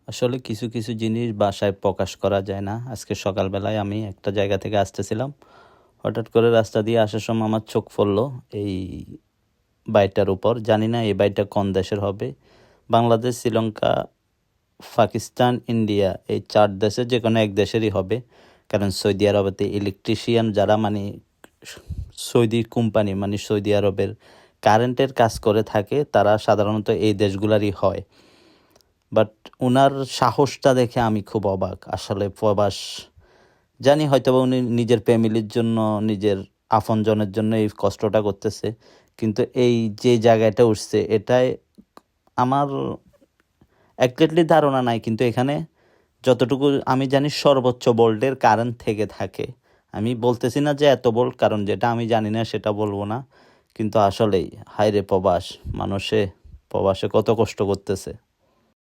আসলে কিছু কিছু জিনিস বাসায় প্রকাশ করা যায় না। আজকে সকালবেলায় আমি একটা জায়গা থেকে আসতেছিলাম, হঠাৎ করে রাস্তা দিয়ে আসার সময় আমার চোখ পড়লো এই বাড়িটার উপর। জানি না এই বাড়িটা কোন দেশের হবে। বাংলাদেশ, শ্রীলঙ্কা, পাকিস্তান, ইন্ডিয়া, এই 4 দেশের যে কোনো এক দেশেরই হবে। কারণ সৌদি আরবেতে ইলেকট্রিশিয়ান যারা মানে সৌদি কোম্পানি মানে সৌদি আরবের কারেন্টের কাজ করে থাকে, তারা সাধারণত এই দেশগুলারই হয়। বাট উনার সাহসটা দেখে আমি খুব অবাক। আসলে প্রবাস, জানি হয়তোবা উনি নিজের ফ্যামিলির জন্য, নিজের আপনজনের জন্য এই কষ্টটা করতেছে, কিন্তু এই যে জায়গাটা উঠছে এটাই আমার একজাক্টলি ধারণা নাই, কিন্তু এখানে যতটুকু আমি জানি সর্বোচ্চ ভোল্টের কারেন্ট থেকে থাকে। আমি বলতেছি না যে এত ভোল্ট, কারণ যেটা আমি জানি না সেটা বলবো না। কিন্তু আসলেই হায়রে প্রবাস, প্রবাসে কত কষ্ট করতেছে।